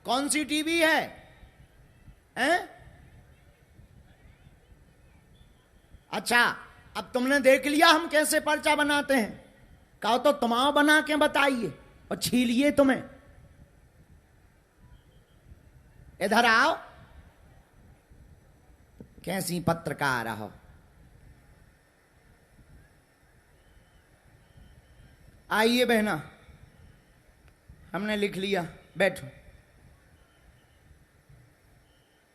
कौन सी टीवी है? हैं? अच्छा, अब तुमने देख लिया हम कैसे पर्चा बनाते हैं। कहो तो तुमाओ बना के बताइए और छीलिए तुम्हें। इधर आओ, कैसी पत्रकार हो। आइए बहना, हमने लिख लिया, बैठो।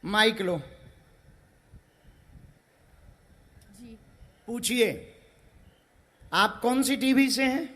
माइक लो जी। पूछिए, आप कौन सी टीवी से हैं?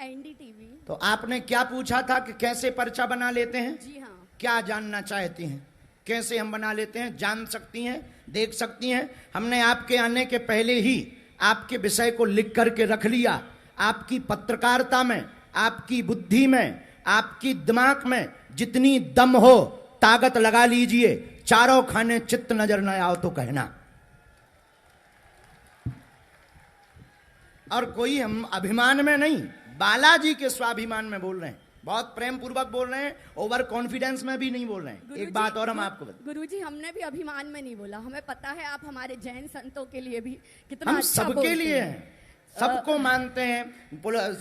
एनडीटीवी। तो आपने क्या पूछा था कि कैसे पर्चा बना लेते हैं? जी हाँ। क्या जानना चाहती हैं? कैसे हम बना लेते हैं जान सकती हैं, देख सकती हैं। हमने आपके आने के पहले ही आपके विषय को लिख करके रख लिया। आपकी पत्रकारिता में, आपकी बुद्धि में, आपकी दिमाग में जितनी दम हो ताकत लगा लीजिए। चारों खाने चित्त नजर न आओ तो कहना। और कोई हम अभिमान में नहीं, बालाजी के स्वाभिमान में बोल रहे हैं। बहुत प्रेम पूर्वक बोल रहे हैं, ओवर कॉन्फिडेंस में भी नहीं बोल रहे हैं। एक बात और हम आपको बता, गुरुजी हमने भी अभिमान में नहीं बोला। हमें पता है आप हमारे जैन संतों के लिए भी कितना हम अच्छा सबके लिए हैं, सबको मानते हैं।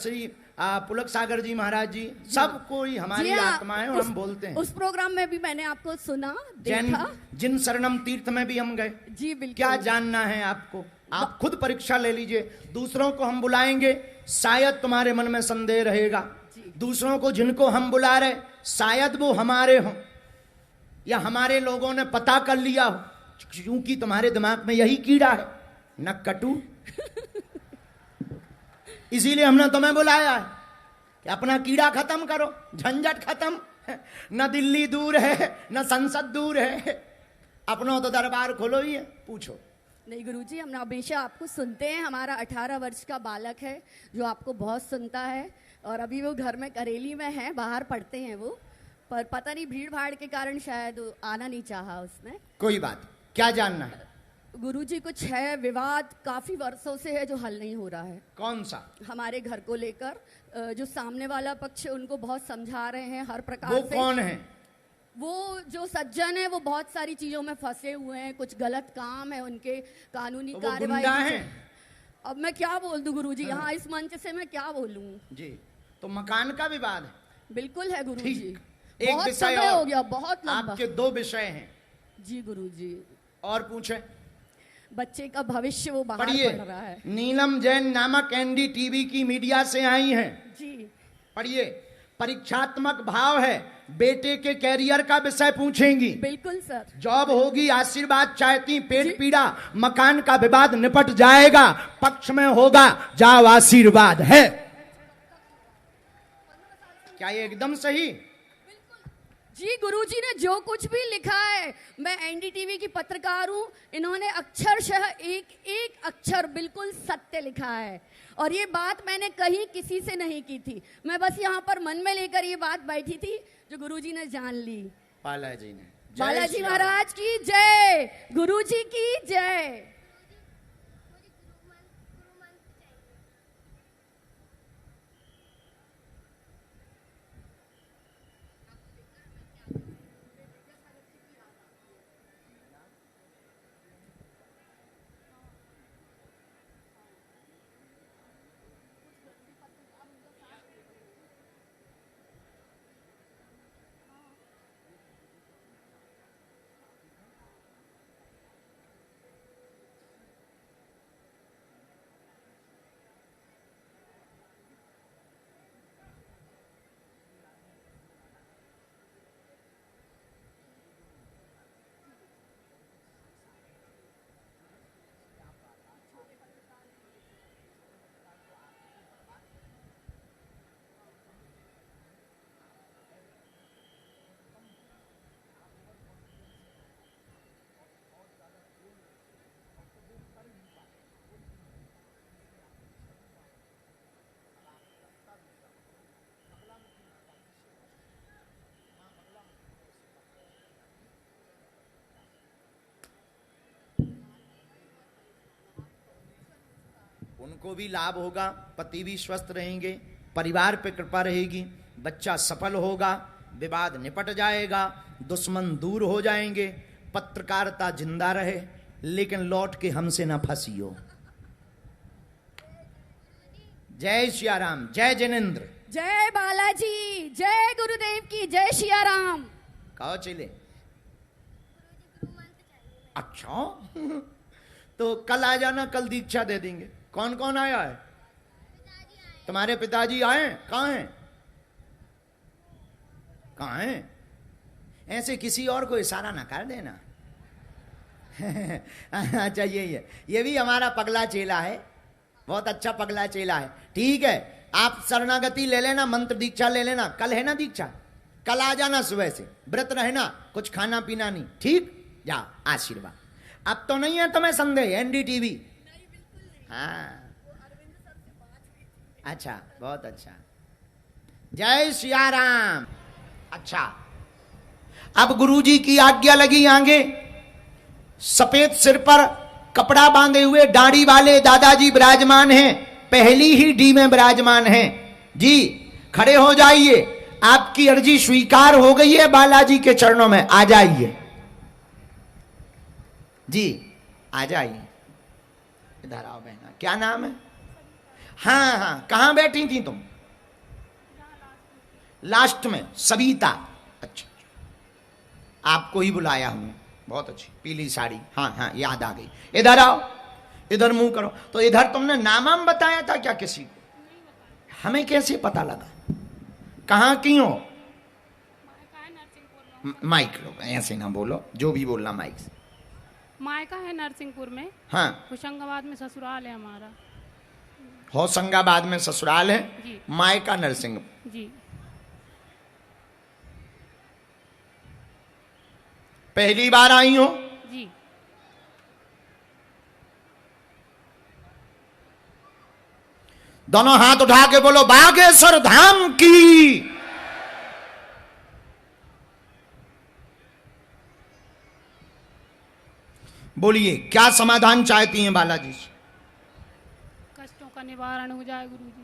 श्री पुलक सागर जी महाराज जी, सबको ही हमारी आत्मा है और हम बोलते हैं। उस प्रोग्राम में भी मैंने आपको सुना, देखा। जिन शरणम तीर्थ में भी हम गए। जी बिल्कुल। क्या जानना है आपको? आप खुद परीक्षा ले लीजिए। दूसरों को हम बुलाएंगे, शायद तुम्हारे मन में संदेह रहेगा। दूसरों को जिनको हम बुला रहे, शायद वो हमारे हों या हमारे लोगों ने पता कर लिया हो, क्योंकि तुम्हारे दिमाग में यही कीड़ा है, न कटु। इसीलिए हमने तुम्हें बुलाया है कि अपना कीड़ा खत्म करो, झंझट खत्म। न दिल्ली दूर है, न संसद दूर है, अपनों तो दरबार खोलो ही है, पूछो। नहीं गुरुजी, हम हमेशा आपको सुनते हैं। हमारा 18 वर्ष का बालक है जो आपको बहुत सुनता है, और अभी वो घर में करेली में है, बाहर पढ़ते हैं वो, पर पता नहीं भीड़ भाड़ के कारण शायद आना नहीं चाहा उसने। कोई बात, क्या जानना है? गुरुजी कुछ है विवाद, काफी वर्षों से है, जो हल नहीं हो रहा है। कौन सा? हमारे घर को लेकर जो सामने वाला पक्ष है उनको बहुत समझा रहे हैं हर प्रकार वो से। कौन है? वो जो सज्जन है वो बहुत सारी चीजों में फंसे हुए हैं, कुछ गलत काम है उनके, कानूनी तो कार्रवाई। अब मैं क्या बोल दूं गुरुजी, यहाँ इस मंच से मैं क्या बोलूं? जी, तो मकान का विवाद है? बिल्कुल है गुरुजी। एक बहुत विषय समय और, हो गया, बहुत लंबा। आपके 2 विषय हैं। जी गुरुजी। और पूछे। बच्चे का भविष्य वो बाहर पढ़िए। पढ़ रहा है। नीलम जैन नामक एनडीटीवी की मीडिया से आई हैं। जी पढ़िए। परीक्षात्मक भाव है, बेटे के कैरियर का विषय पूछेंगी। बिल्कुल सर। जॉब होगी, आशीर्वाद चाहती, पेट पीड़ा, मकान का विवाद निपट जाएगा, पक्ष में होगा, जाओ आशीर्वाद है। क्या ये एकदम सही? जी गुरुजी ने जो कुछ भी लिखा है, मैं एनडीटीवी की पत्रकार हूँ, इन्होंने अक्षरशः एक एक अक्षर बिल्कुल सत्य लिखा है। और ये बात मैंने कहीं किसी से नहीं की थी, मैं बस यहाँ पर मन में लेकर ये बात बैठी थी, जो गुरुजी ने जान ली। बालाजी ने, बालाजी महाराज की जय, गुरुजी की जय। उनको भी लाभ होगा, पति भी स्वस्थ रहेंगे, परिवार पे कृपा रहेगी, बच्चा सफल होगा, विवाद निपट जाएगा, दुश्मन दूर हो जाएंगे, पत्रकारिता जिंदा रहे, लेकिन लौट के हमसे ना फंसियो। जय सिया राम, जय जिनेंद्र, जय बालाजी, जय गुरुदेव की, जय सिया राम। कहो चले। अच्छा तो कल आ जाना, कल दीक्षा दे देंगे। कौन कौन आया है? तुम्हारे पिताजी आए? कहाँ हैं? कहाँ हैं? ऐसे किसी और को इशारा ना कर देना। अच्छा ये भी हमारा पगला चेला है, बहुत अच्छा पगला चेला है। ठीक है, आप शरणागति ले लेना, मंत्र दीक्षा ले लेना। कल है ना दीक्षा, कल आ जाना सुबह से, व्रत रहना, कुछ खाना पीना नहीं। ठीक, जा आशीर्वाद। अब तो नहीं है तुम्हें संदेह एनडीटीवी? हाँ, अच्छा, बहुत अच्छा। जय सिया राम। अच्छा, अब गुरुजी की आज्ञा लगी आगे। सफेद सिर पर कपड़ा बांधे हुए दाढ़ी वाले दादाजी विराजमान हैं, पहली ही डी में विराजमान हैं जी। खड़े हो जाइए, आपकी अर्जी स्वीकार हो गई है बालाजी के चरणों में। आ जाइए जी, आ जाइए। इधर आओ बहना, क्या नाम है? हाँ हाँ, कहां बैठी थी तुम? लास्ट में, सविता। अच्छा, आपको ही बुलाया हमने, बहुत अच्छी पीली साड़ी। हाँ हाँ, याद आ गई। इधर आओ, इधर मुंह करो। तो इधर तुमने नाम बताया था क्या किसी को? हमें कैसे पता लगा? कहाँ की हो? माइक लो, ऐसे ना बोलो, जो भी बोलना माइक से। मायका है नरसिंहपुर में। हाँ, होशंगाबाद में ससुराल है हमारा। होशंगाबाद में ससुराल है जी। मायका नरसिंह जी। पहली बार आई हो? जी। दोनों हाथ उठा के बोलो बागेश्वर धाम की। बोलिए, क्या समाधान चाहती हैं बालाजी से? कष्टों का निवारण हो जाए गुरुजी,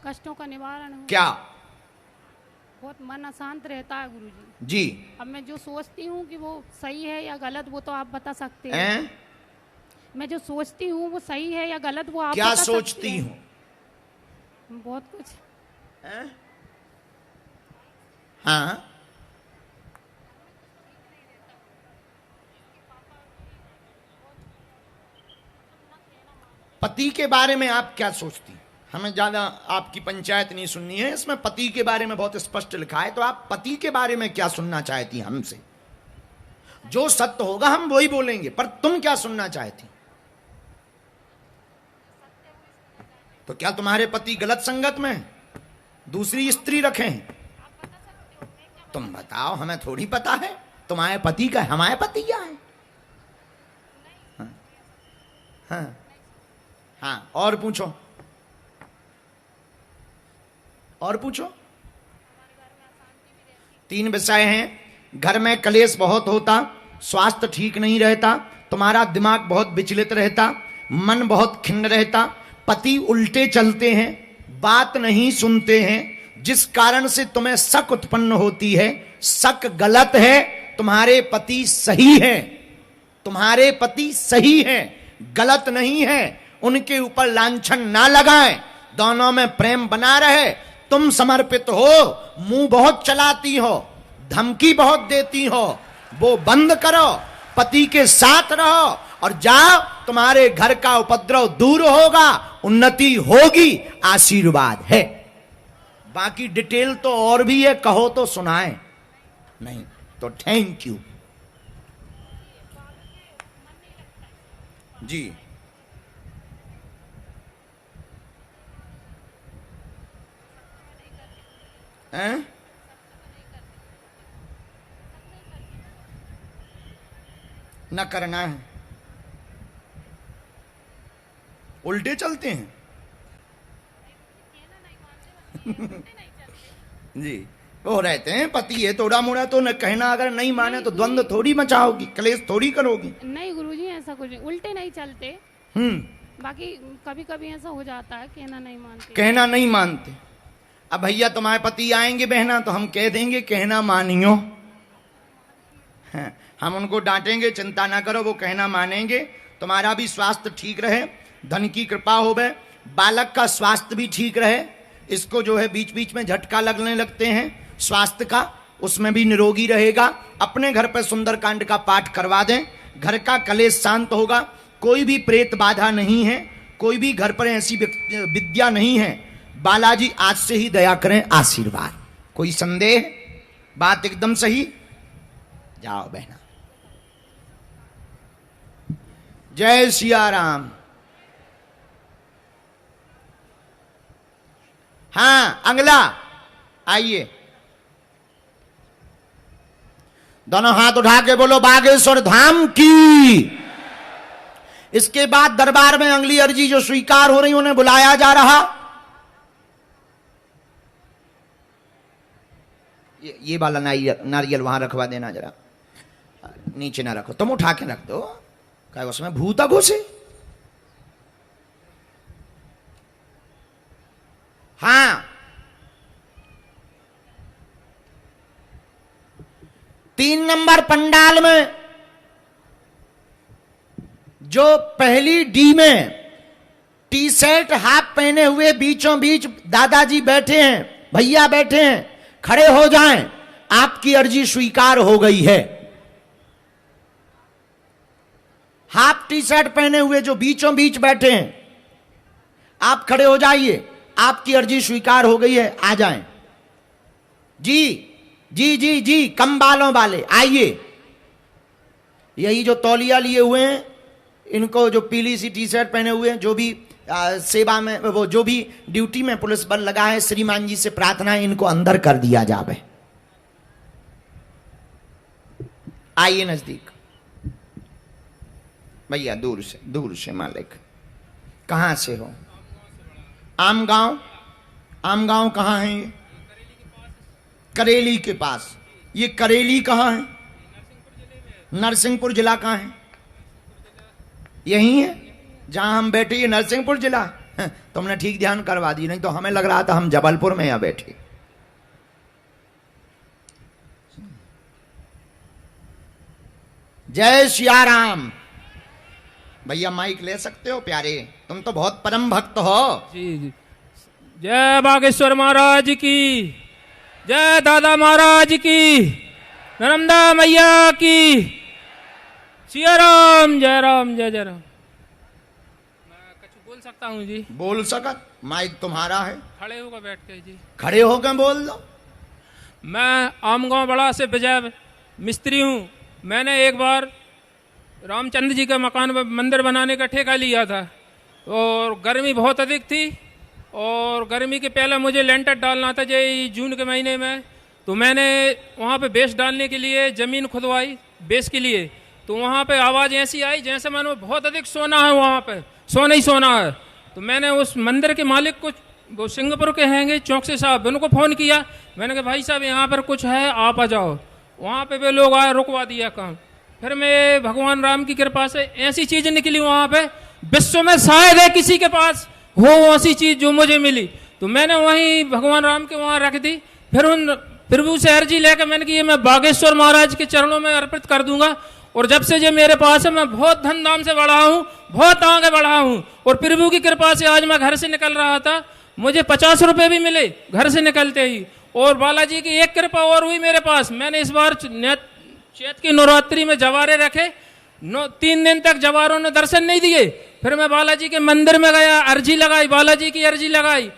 कष्टों का निवारण हो। क्या? बहुत मन अशांत रहता है गुरुजी जी। अब मैं जो सोचती हूँ कि वो सही है या गलत, वो तो आप बता सकते हैं। मैं जो सोचती हूँ वो सही है या गलत, वो आप क्या बता सोचती हूँ? बहुत कुछ। हाँ, पति के बारे में आप क्या सोचती? हमें ज्यादा आपकी पंचायत नहीं सुननी है, इसमें पति के बारे में बहुत स्पष्ट लिखा है। तो आप पति के बारे में क्या सुनना चाहती हमसे? जो सत्य होगा हम वही बोलेंगे, पर तुम क्या सुनना चाहती? तो क्या तुम्हारे पति गलत संगत में है? दूसरी स्त्री रखे हैं? तुम बताओ, हमें थोड़ी पता है तुम्हारे पति का, हमारे पति क्या है? हाँ हाँ हाँ, और पूछो, और पूछो। 3 विषय हैं। घर में कलेश बहुत होता, स्वास्थ्य ठीक नहीं रहता, तुम्हारा दिमाग बहुत विचलित रहता, मन बहुत खिन्न रहता, पति उल्टे चलते हैं, बात नहीं सुनते हैं, जिस कारण से तुम्हें शक उत्पन्न होती है। शक गलत है, तुम्हारे पति सही है, तुम्हारे पति सही है, गलत नहीं है। उनके ऊपर लांछन ना लगाएं, दोनों में प्रेम बना रहे। तुम समर्पित हो, मुंह बहुत चलाती हो, धमकी बहुत देती हो, वो बंद करो, पति के साथ रहो और जाओ। तुम्हारे घर का उपद्रव दूर होगा, उन्नति होगी, आशीर्वाद है। बाकी डिटेल तो और भी है, कहो तो सुनाए, नहीं तो थैंक यू जी। हैं? न करना है, उल्टे चलते हैं जी। वो रहते हैं पति है, थोड़ा मोड़ा तो न कहना, अगर नहीं माने तो द्वंद्व थोड़ी मचाओगी, क्लेश थोड़ी करोगी। नहीं गुरुजी, ऐसा कुछ उल्टे नहीं चलते। बाकी कभी कभी ऐसा हो जाता है, कहना नहीं मानते। कहना नहीं मानते, अब भैया तुम्हारे पति आएंगे बहना तो हम कह देंगे कहना मानियो, हम उनको डांटेंगे, चिंता ना करो वो कहना मानेंगे। तुम्हारा भी स्वास्थ्य ठीक रहे, धन की कृपा होवे, बालक का स्वास्थ्य भी ठीक रहे। इसको जो है बीच बीच में झटका लगने लगते हैं स्वास्थ्य का, उसमें भी निरोगी रहेगा। अपने घर पर सुंदरकांड का पाठ करवा दें, घर का कलेश शांत होगा। कोई भी प्रेत बाधा नहीं है, कोई भी घर पर ऐसी विद्या नहीं है। बालाजी आज से ही दया करें, आशीर्वाद। कोई संदेह? बात एकदम सही। जाओ बहना। जय सिया राम। हाँ अगला आइए, दोनों हाथ उठा के बोलो बागेश्वर धाम की। इसके बाद दरबार में अगली अर्जी जो स्वीकार हो रही उन्हें बुलाया जा रहा। ये वाला नारियल वहां रखवा देना, जरा नीचे ना रखो, तुम उठा के रख दो, क्या उसमें भूत घुसे। हाँ 3 नंबर पंडाल में जो पहली डी में टी शर्ट हाफ पहने हुए बीचों बीच दादाजी बैठे हैं, भैया बैठे हैं, खड़े हो जाएं, आपकी अर्जी स्वीकार हो गई है। हाफ टी शर्ट पहने हुए जो बीचों बीच बैठे हैं, आप खड़े हो जाइए, आपकी अर्जी स्वीकार हो गई है। आ जाएं जी जी जी जी, कम बालों वाले आइए। यही जो तौलिया लिए हुए हैं, इनको जो पीली सी टी शर्ट पहने हुए हैं, जो भी सेवा में, वो जो भी ड्यूटी में पुलिस बल लगा है, श्रीमान जी से प्रार्थना है इनको अंदर कर दिया जाए। आइए नजदीक भैया, दूर से मालिक। कहां से हो? आम गांव। आम गांव कहां है ये? करेली के पास। ये करेली कहां है? नरसिंहपुर जिला कहां है? यही है जहां हम बैठे, ये नरसिंहपुर जिला। तुमने ठीक ध्यान करवा दी, नहीं तो हमें लग रहा था हम जबलपुर में यहां बैठे। जय सिया राम। भैया माइक ले सकते हो प्यारे, तुम तो बहुत परम भक्त हो। जी जी। जय बागेश्वर महाराज की, जय दादा महाराज की, नर्मदा मैया की, सिया राम, जय राम, जय जय राम। मैं कुछ बोल सकता हूँ जी? बोल सकत, माइक तुम्हारा है। खड़े होकर बैठ के जी, खड़े होकर बोल दो। मैं आमगांव बड़ा से विजय मिस्त्री हूँ। मैंने एक बार रामचंद्र जी का मकान मंदिर बनाने का ठेका लिया था, और गर्मी बहुत अधिक थी, और गर्मी के पहले मुझे लेंटर डालना था जी जून के महीने में। तो मैंने वहाँ पे बेस डालने के लिए ज़मीन खुदवाई बेस के लिए। तो वहाँ पे आवाज़ ऐसी आई जैसे मैंने बहुत अधिक सोना है, वहाँ पे सोना ही सोना है। तो मैंने उस मंदिर के मालिक को, वो सिंगापुर के हैंगे चौकसे साहब, उनको फ़ोन किया। मैंने कहा भाई साहब यहाँ पर कुछ है, आप आ जाओ। वहाँ पे वे लोग आए, रुकवा दिया काम। फिर मैं भगवान राम की कृपा से ऐसी चीज़ निकली वहाँ पे, विश्व में शायद है किसी के पास हो ऐसी चीज़ जो मुझे मिली। तो मैंने वहीं भगवान राम के वहाँ रख दी। फिर उन प्रभु से अर्जी लेकर मैंने कि ये मैं बागेश्वर महाराज के चरणों में अर्पित कर दूंगा। और जब से ये मेरे पास है, मैं बहुत धूमधाम से बढ़ा हूँ, बहुत आगे बढ़ा हूँ। और प्रभु की कृपा से आज मैं घर से निकल रहा था, मुझे 50 रुपये भी मिले घर से निकलते ही। और बालाजी की एक कृपा और हुई मेरे पास। मैंने इस बार चैत की नवरात्रि में जवारे रखे, 3 दिन तक जवारों ने दर्शन नहीं दिए। फिर मैं बालाजी के मंदिर में गया, अर्जी लगाई, बालाजी की अर्जी लगाई,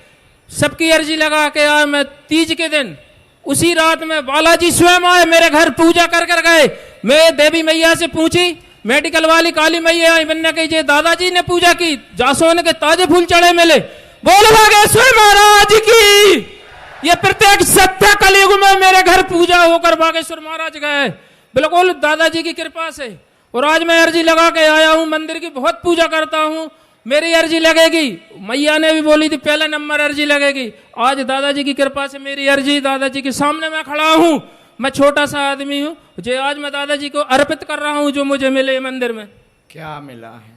सबकी अर्जी लगा के आया। मैं तीज के दिन उसी रात में बालाजी स्वयं आए मेरे घर, पूजा कर कर गए। मैं देवी मैया से पूछी, मेडिकल वाली काली मैया आई, मैंने कही दादाजी ने पूजा की, जासोन के ताजे फूल चढ़े मिले। बोल बागेश्वर महाराज की। ये प्रत्येक सत्य कलयुग में मेरे घर पूजा होकर बागेश्वर महाराज गए, बिल्कुल दादाजी की कृपा से। और आज मैं अर्जी लगा के आया हूँ, मंदिर की बहुत पूजा करता हूँ, मेरी अर्जी लगेगी। मैया ने भी बोली थी पहला नंबर अर्जी लगेगी। आज दादाजी की कृपा से मेरी अर्जी, दादाजी के सामने मैं खड़ा हूँ। मैं छोटा सा आदमी हूँ, जो आज मैं दादाजी को अर्पित कर रहा हूँ जो मुझे मिले मंदिर में। क्या मिला है?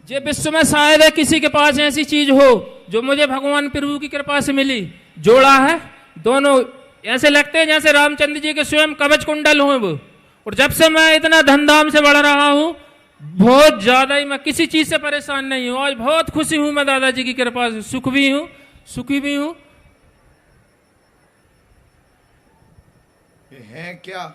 ये विश्व में शायद है किसी के पास ऐसी चीज हो जो मुझे भगवान प्रभु की कृपा से मिली। जोड़ा है दोनों, ऐसे लगते हैं जैसे रामचंद्र जी के स्वयं कवच कुंडल हुए वो। और जब से मैं इतना धनधाम से बढ़ रहा हूँ, बहुत ज्यादा ही, मैं किसी चीज से परेशान नहीं हूँ। आज बहुत खुशी हूँ मैं दादाजी की कृपा से, सुख भी हूँ, सुखी भी हूँ। ये है क्या?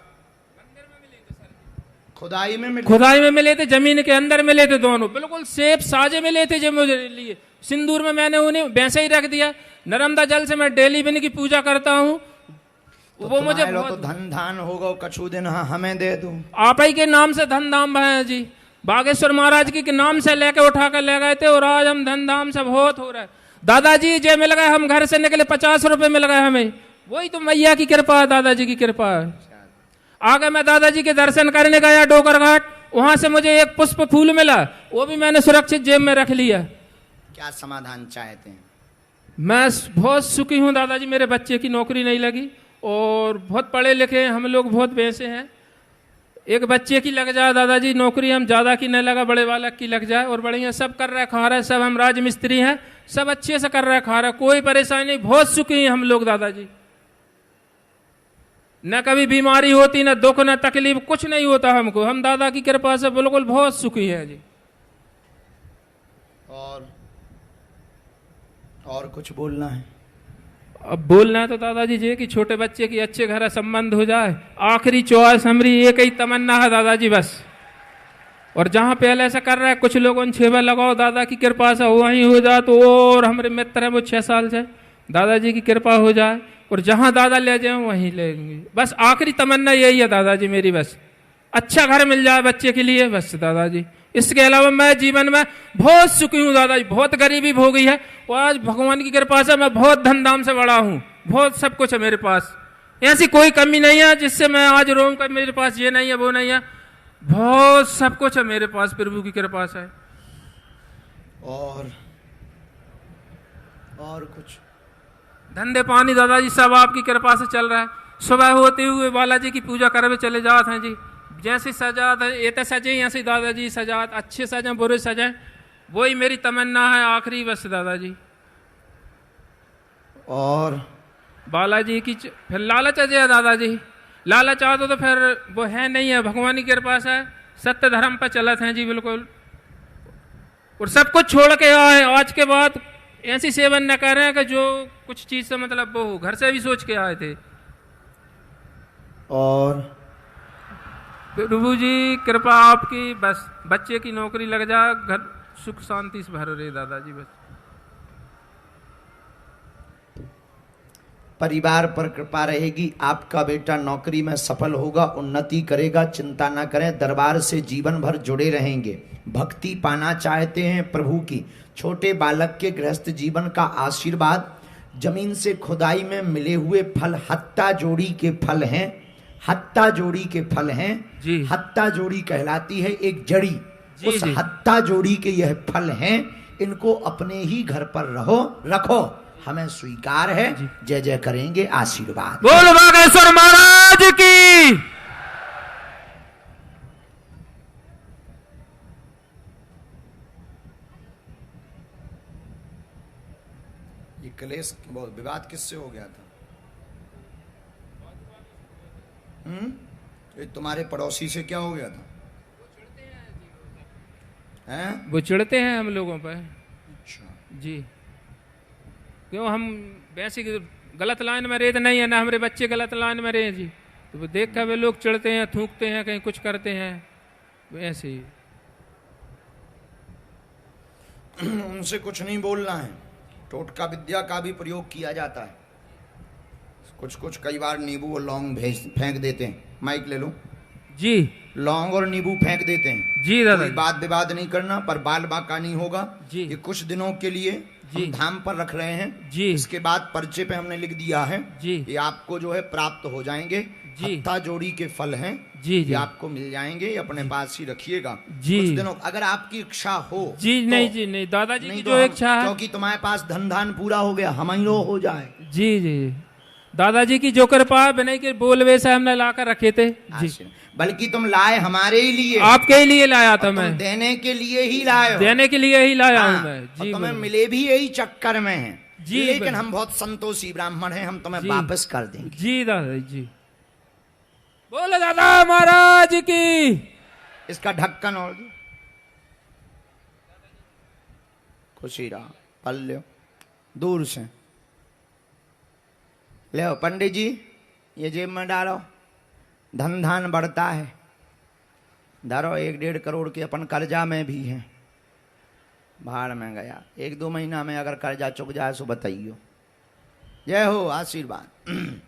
खुदाई में मिले? खुदाई में मिले थे, जमीन के अंदर मिले थे दोनों, बिल्कुल सेब साजे मिले थे जो मुझे लिए। सिंदूर में मैंने उन्हें वैसे ही रख दिया। नर्मदा जल से मैं डेली भी इनकी पूजा करता हूँ। तो वो मुझे तो धन धान होगा कछु दिन, हाँ हमें दे दो। आप ही के नाम से धन धाम है जी। बागेश्वर महाराज के नाम से लेके उठा कर ले गए थे और आज हम धन धाम से बहुत हो रहा है। दादाजी जे मिल गए, हम घर से निकले 50 रुपए मिल गए हमें। वही तो मैया की कृपा है, दादाजी की कृपा है। आगे मैं दादाजी के दर्शन करने गया डोकर घाट, वहां से मुझे एक पुष्प फूल मिला, वो भी मैंने सुरक्षित जेब में रख लिया। क्या समाधान चाहते हैं? मैं बहुत सुखी हूँ दादाजी। मेरे बच्चे की नौकरी नहीं लगी और बहुत पढ़े लिखे हम लोग, बहुत पैसे हैं। एक बच्चे की लग जाए दादाजी नौकरी, हम ज्यादा की न लगा, बड़े वाला की लग जाए और बढ़िया सब कर रहा है, खा रहा है। सब हम राज मिस्त्री हैं, सब अच्छे से कर रहा है, खा रहा है, कोई परेशानी नहीं। बहुत सुखी हैं हम लोग दादाजी। न कभी बीमारी होती, न दुख, न तकलीफ, कुछ नहीं होता हमको। हम दादा की कृपा से बिल्कुल बहुत सुखी हैं जी। और कुछ बोलना है? अब बोलना है तो दादाजी जी कि छोटे बच्चे की अच्छे घर संबंध हो जाए। आखिरी चॉइस हमारी एक ही तमन्ना है दादाजी बस। और जहां पहले ऐसा कर रहा है कुछ लोगों ने छेवा लगाओ, दादा की कृपा से वहीं हो जाए तो। और हमारे मित्र हैं वो 6 साल से, दादाजी की कृपा हो जाए और जहां दादा ले जाए वहीं लेंगे। बस आखिरी तमन्ना यही है दादाजी मेरी, बस अच्छा घर मिल जाए बच्चे के लिए बस दादाजी। इसके अलावा मैं जीवन में बहुत सुखी हूँ दादाजी। बहुत गरीबी हो गई है और आज भगवान की कृपा से मैं बहुत धनधाम से बड़ा हूँ। बहुत सब कुछ है मेरे पास, ऐसी कोई कमी नहीं है जिससे मैं आज रोऊं कि मेरे पास ये नहीं है वो नहीं है। बहुत सब कुछ है मेरे पास प्रभु की कृपा से। और कुछ? धंधे पानी दादाजी सब आपकी कृपा से चल रहा है। सुबह होते हुए बालाजी की पूजा करवे चले जाते हैं जी। जैसे सजात है ये तो सजे, ऐसे दादाजी सजात, अच्छे सजे बुरे सजे, वही मेरी तमन्ना है आखिरी बस दादाजी। और बालाजी की फिर लालच है दादाजी। लालच आता तो फिर वो है नहीं है, भगवान की कृपा से सत्य धर्म पर चलत हैं जी बिल्कुल। और सब कुछ छोड़ के आए आज के बाद, ऐसी सेवन न कर रहे हैं कि जो कुछ चीज से मतलब वो हो, घर से भी सोच के आए थे। और प्रभु जी कृपा आपकी, बस बच्चे की नौकरी लग जाए, घर सुख शांति से भर रहे दादाजी बस। परिवार पर कृपा रहेगी, आपका बेटा नौकरी में सफल होगा, उन्नति करेगा, चिंता ना करें। दरबार से जीवन भर जुड़े रहेंगे। भक्ति पाना चाहते हैं प्रभु की। छोटे बालक के गृहस्थ जीवन का आशीर्वाद, जमीन से खुदाई में मिले हुए फल हत्ता जोड़ी के फल हैं। हत्ता जोड़ी के फल हैं जी। हत्ता जोड़ी कहलाती है एक जड़ी, उस हत्ता जोड़ी के यह फल हैं। इनको अपने ही घर पर रखो, हमें स्वीकार है। जय जय करेंगे, आशीर्वाद। बोल बागेश्वर महाराज की। ये क्लेश बहुत विवाद किससे हो गया था? ये तुम्हारे पड़ोसी से क्या हो गया था? हैं? वो चिढ़ते हैं हम लोगों पर। अच्छा जी, क्यों हम वैसे गलत लाइन में रहे तो नहीं है ना, हमारे बच्चे गलत लाइन में रहे जी, तो वो देख कर वे लोग चिढ़ते हैं, थूकते हैं, कहीं कुछ करते हैं वैसे ही। उनसे कुछ नहीं बोलना है। टोटका विद्या का भी प्रयोग किया जाता है। कुछ कई बार नींबू और लौंग फेंक देते हैं। माइक ले लो जी। लौंग और नींबू फेंक देते हैं जी दादा। कोई बात विवाद नहीं करना, पर बाल बाका नहीं होगा जी। ये कुछ दिनों के लिए हम धाम पर रख रहे हैं जी। इसके बाद पर्चे पे हमने लिख दिया है जी। ये आपको जो है प्राप्त हो जाएंगे। हत्ता जोड़ी के फल हैं जी। ये आपको मिल जाएंगे, अपने पास ही रखिएगा जी। कुछ दिनों, अगर आपकी इच्छा हो जी। तो, नहीं जी नहीं, दादाजी की तो जो इच्छा है, क्योंकि तुम्हारे पास धन धान पूरा हो गया, हम हो जाए। जी जी, दादाजी की जो कृपा है, बिना के बोल वैसा हमने लाकर रखे थे जी। बल्कि तुम लाए हमारे ही लिए, आपके ही लिए लाया था मैं, देने के लिए ही लाए हो, देने के लिए ही लाया हूँ हाँ, मैं जी। तुम्हें मिले भी यही चक्कर में हैं जी, लेकिन हम बहुत संतोषी ब्राह्मण हैं, हम तुम्हें जी, वापस कर देंगे जी दादा जी। बोलो दादा महाराज की। इसका ढक्कन और दो, खुशी रहा, पल लो दूर से, ले पंडित जी ये जेब में डालो, धन धान बढ़ता है, धरो 1-1.5 करोड़ के अपन कर्जा में भी हैं, भाड़ में गया, 1-2 महीना में अगर कर्जा चुक जाए सो बताइयो, जय हो आशीर्वाद।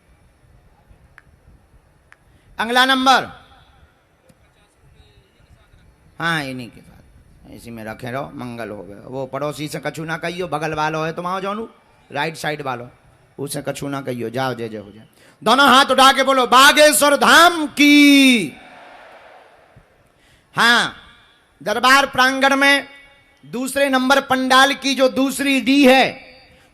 अगला नंबर, हाँ इन्हीं के साथ इसी में रखे रहो, मंगल हो गया। वो पड़ोसी से कछु ना कहियो, बगल वालों है तुम आओ जानू, राइट साइड वालों उसे कछु ना कहियो, जाओ जय जय हो जाए। दोनों हाथ उठा के बोलो बागेश्वर धाम की। हाँ, दरबार प्रांगण में दूसरे नंबर पंडाल की जो दूसरी डी है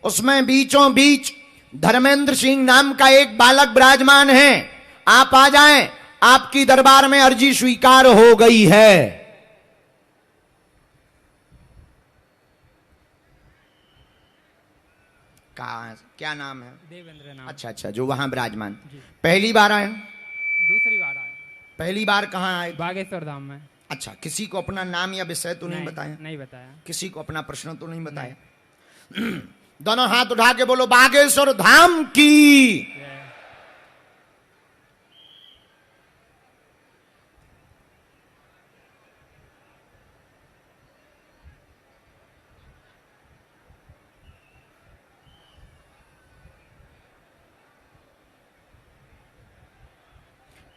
उसमें बीचों बीच धर्मेंद्र सिंह नाम का एक बालक विराजमान है। आप आ जाएं, आपकी दरबार में अर्जी स्वीकार हो गई है। क्या नाम है? देवेंद्र नाम। अच्छा अच्छा, जो वहां विराजमान, पहली बार आए? दूसरी बार आया। पहली बार कहाँ आए? बागेश्वर धाम में। अच्छा, किसी को अपना नाम या विषय तो नहीं बताया? नहीं बताया। किसी को अपना प्रश्न तो नहीं बताया? दोनों हाथ उठा के बोलो बागेश्वर धाम की।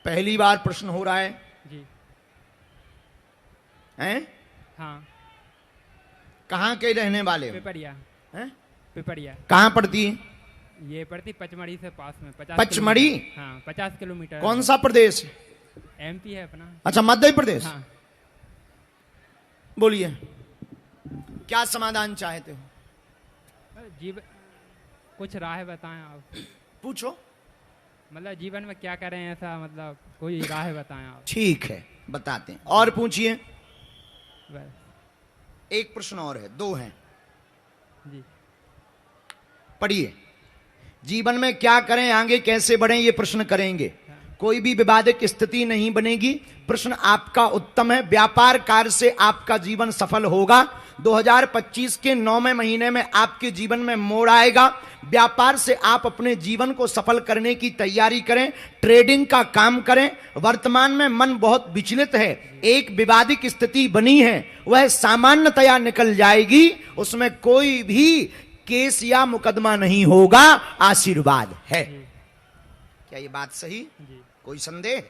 पहली बार प्रश्न हो रहा है जी। हैं? हाँ। कहाँ के रहने वाले हो? पिपरिया। हैं? पिपरिया। कहाँ पड़ती है? ये पड़ती पचमढ़ी से पास में। 50 पचमढ़ी? हाँ, 50 किलोमीटर। कौन सा प्रदेश? एमपी है अपना। अच्छा, मध्य प्रदेश। हाँ। बोलिए, क्या समाधान चाहते हो? जीवन कुछ राह बताएं आप। पूछो। मतलब जीवन में क्या करें ऐसा, मतलब कोई राह बताएं आप। ठीक है, बताते हैं। और पूछिए। बस। एक प्रश्न और है, 2 हैं जी। पढ़िए। जीवन में क्या करें, आगे कैसे बढ़ें, ये प्रश्न करेंगे। कोई भी विवादित स्थिति नहीं बनेगी। प्रश्न आपका उत्तम है। व्यापार कार्य से आपका जीवन सफल होगा। 2025 के 9वें महीने में आपके जीवन में मोड़ आएगा। व्यापार से आप अपने जीवन को सफल करने की तैयारी करें। ट्रेडिंग का काम करें। वर्तमान में मन बहुत विचलित है। एक विवादित स्थिति बनी है, वह सामान्यतया निकल जाएगी। उसमें कोई भी केस या मुकदमा नहीं होगा। आशीर्वाद है। क्या ये बात सही? जी। कोई संदेह?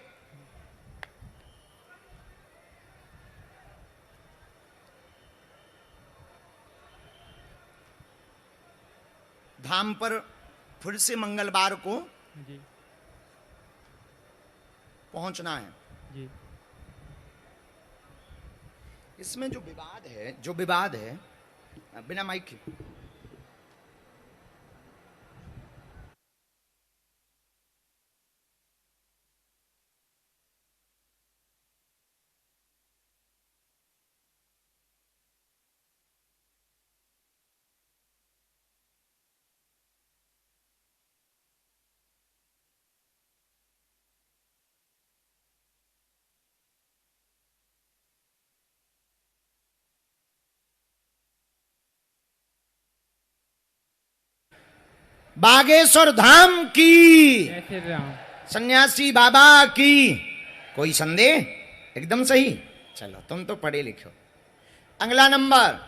धाम पर फिर से मंगलवार को जी। पहुंचना है। जी। इसमें जो विवाद है बिना माइक के, बागेश्वर धाम की, जय श्री राम। सन्यासी बाबा की। कोई संदेह? एकदम सही। चलो, तुम तो पढ़े लिखो। अगला नंबर,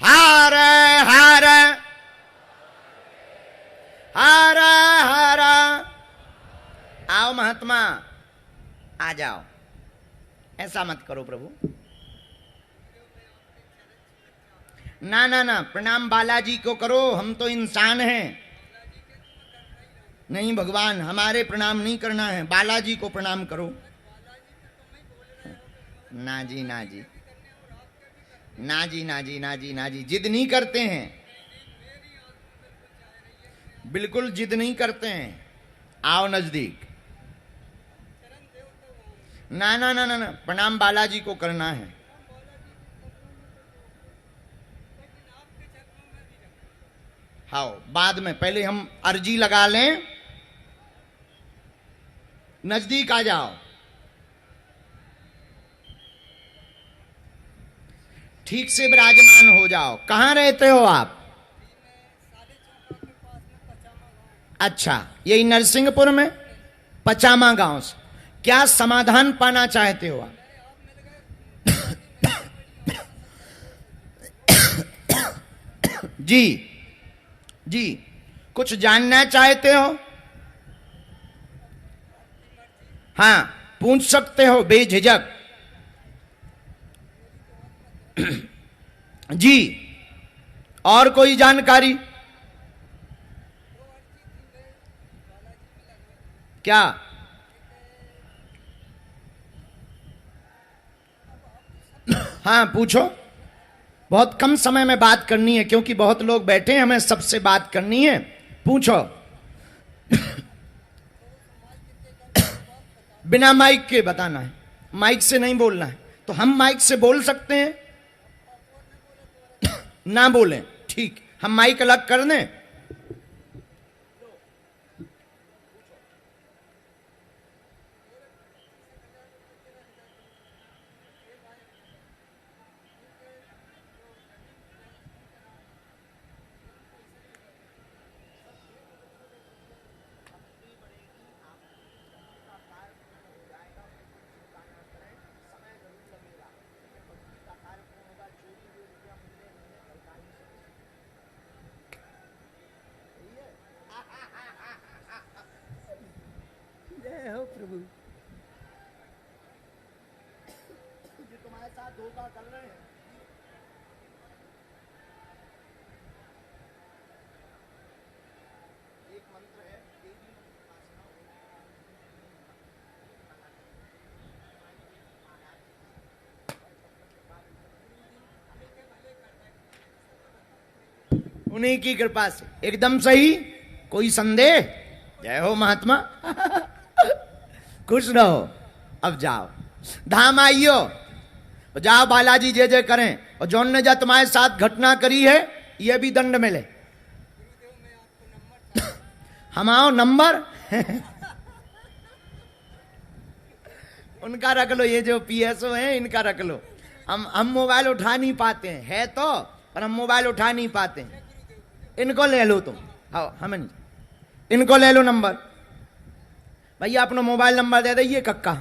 हार हार हार हार। आओ महात्मा, आ जाओ। ऐसा मत करो प्रभु। ना ना ना, प्रणाम बालाजी को करो, हम तो इंसान हैं। नहीं भगवान, हमारे प्रणाम नहीं करना है, बालाजी को प्रणाम करो। ना जी ना जी ना जी ना जी ना जी ना जी, जिद नहीं करते हैं, बिल्कुल जिद नहीं करते हैं। आओ नजदीक। ना ना ना ना ना, प्रणाम बालाजी को करना है। हाँ, बाद में, पहले हम अर्जी लगा लें। नजदीक आ जाओ। ठीक से विराजमान हो जाओ। कहां रहते हो आप? अच्छा, यही नरसिंहपुर में पचामा गांव से। क्या समाधान पाना चाहते हो आप? जी जी, कुछ जानना चाहते हो? हाँ, पूछ सकते हो बेझिझक। जी, और कोई जानकारी? क्या? हाँ पूछो। बहुत कम समय में बात करनी है क्योंकि बहुत लोग बैठे हैं, हमें सबसे बात करनी है। पूछो। बिना माइक के बताना है, माइक से नहीं बोलना है। तो हम माइक से बोल सकते हैं? ना बोलें, ठीक, हम माइक अलग कर दें। जय हो प्रभु। जो तुम्हारे साथ धोखा कर रहे हैं, एक मंत्र है, देवी उन्हीं की कृपा से एकदम सही। कोई संदेह? जय हो महात्मा। खुश रहो। अब जाओ, धाम आइयो, जाओ बालाजी जय जय करें। और जौन ने जा तुम्हारे साथ घटना करी है, ये भी दंड मिले। हम आओ नंबर। उनका रख लो, ये जो पीएसओ है इनका रख लो। हम मोबाइल उठा नहीं पाते हैं, है तो, पर हम मोबाइल उठा नहीं पाते हैं। इनको ले लो तुम। हाँ, हमें नहीं, इनको ले लो नंबर। भैया अपना मोबाइल नंबर दे दे। ये कक्का